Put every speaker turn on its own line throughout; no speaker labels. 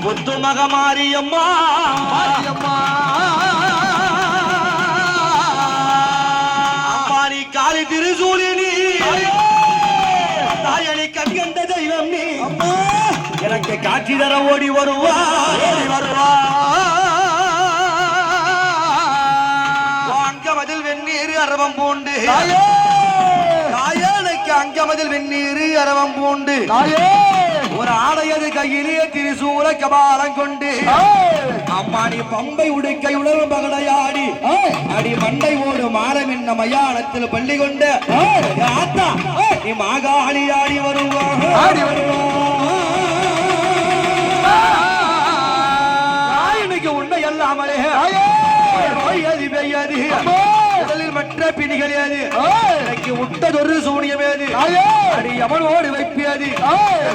முத்து மகமாரியம்மா அம்மானி காளி திருசூலினி தாயணி கண்கண்ட தெய்வம் நீ அம்மா எனக்கு காட்சி தர ஓடி வருவா அங்கமதில் வெந்நீர் அரவம் பூண்டு காயனுக்கு அங்கமதில் வெந்நீர் அரவம் பூண்டு ஒரு ஆடையது கையிலே திரிசூல கபாலம் கொண்டு அம்மானி பம்பை உடுக்கை உணர்வு பகடையாடி அடி மண்டை ஓடு மாறம் என்ன மயானத்தில் பள்ளி கொண்ட ஆத்தா நீ மாகாளி ஆடி வருவாங்க இன்னைக்கு உன்னை எல்லாமலே பெய்யாது உடலில் மற்ற பிணிகள் ஏது எனக்கு உட்டதொரு சூனியம் ஏது அடி அவனோடு வைப்பியது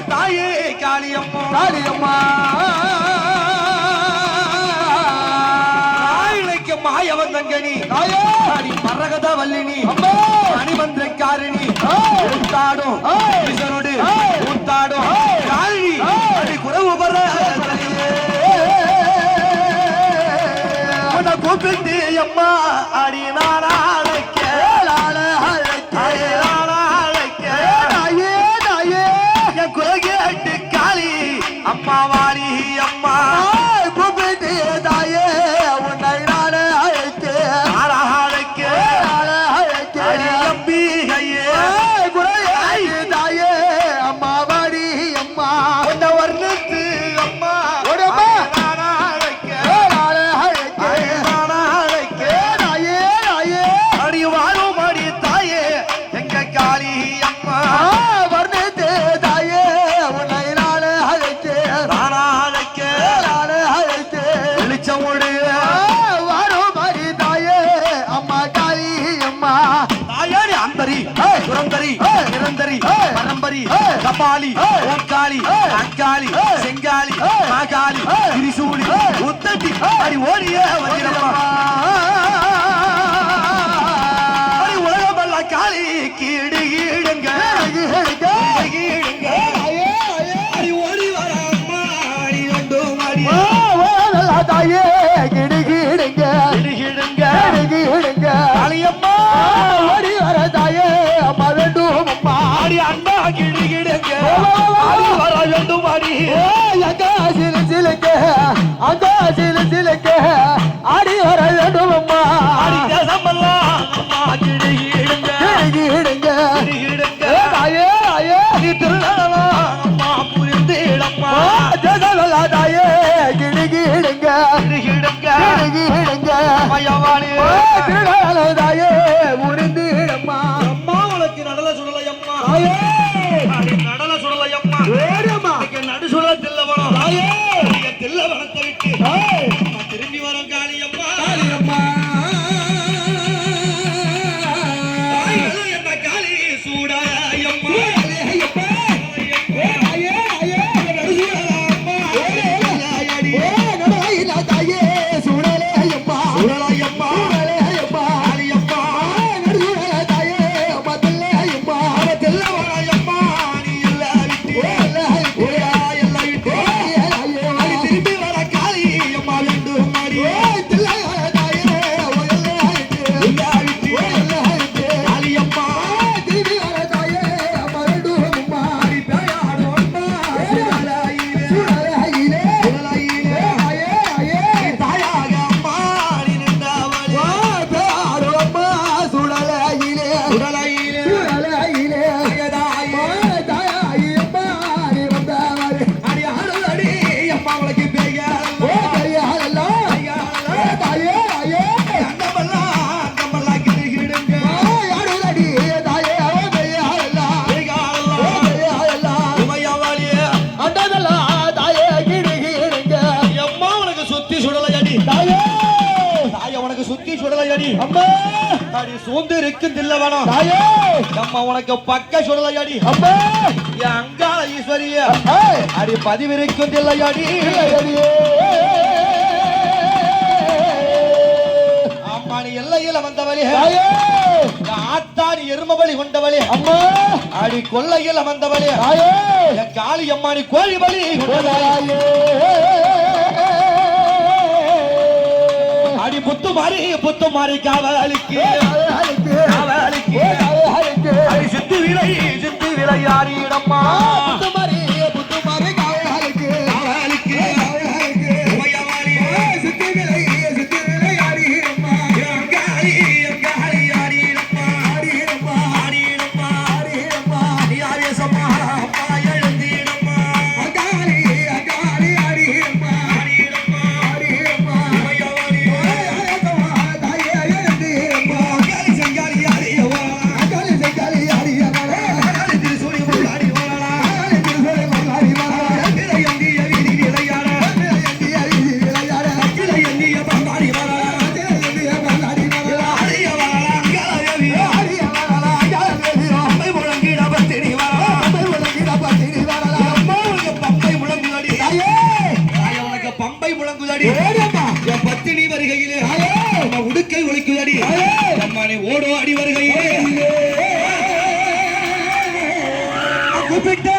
தாயே காளியம்மா இன்னைக்கு மாயவன் தங்கனி அடி மரகத வல்லினி மணிமந்திரக்காரிணி ஊத்தாடும் ஊத்தாடும் காளினி அடி குறவு பர கூப்பிட்டு அம்மா அடி நாளைக்க என் குலகேட்டு காளி அம்மா வாரி அம்மா கூப்பிட்டு தாயே உன்னை நாளை அழைக்க அம்பிகையே குலகேட்டு தாயே அம்மா வாரி அம்மா உன்னை வர்ணித்து அம்மா கபாலி ஓங்காளி அங்காளி செங்காளி மாகாளி திரிசூலி உத்தட்டி அடி ஓடிய உலகமல்ல காளி கீடு கீடுங்க அடி ஓடி வர அம்மா அடி ரெண்டும் அடி தாயே கிடு கீடுங்க காளியம்மா ஓடி வர தாயே அம்மா ரெண்டும் அம்மா அடி அண்ணா கிடு கிடுங்க அடி வர ரெண்டும் அடி அங்க சிலுக்க அடி வர ரெண்டும் அம்மா அடி தேசமெல்லாம் அம்மா கிடு கிடுங்க தாயே நீ திருநா அம்மா புரிந்தேடம்மா தேசமெல்லா தாயே கிடு கிடுங்க மயவாளி திருநா தாயே புரிந்தேடம்மா அம்மா உனக்கு நடல சுடலையம்மா நடல சுடலையம்மா நடு சுட தில்லவனம் தில்லவனத்தை விட்டு திரும்பி வரும் காளியம்மா என்ன காளி சூடாயம்மா அம்மா அடி சூந்து இருக்குதில்லவனம் தாயே அம்மா உனக்கு பக்க சுடலையடி அம்மா என் அங்காள ஈஸ்வரியே அடி பதிவிருக்குதில்லையடி அம்மா நீ எல்லையில வந்தவளே தாயே ஆத்தாடி எருமபலி கொண்டவளே அம்மா அடி கொல்லையில வந்தவளே தாயே என் காளி அம்மா நீ கோழி பலி கொண்டவளே அடி புத்து மாறி காவலுக்கு அடி சித்து விலை யாரிடம்மா பத்தினி வருகையிலே உடுக்கை ஒழிக்குதடி அம்மானை ஓடோ அடி வருகையிலே கூப்பிட்டா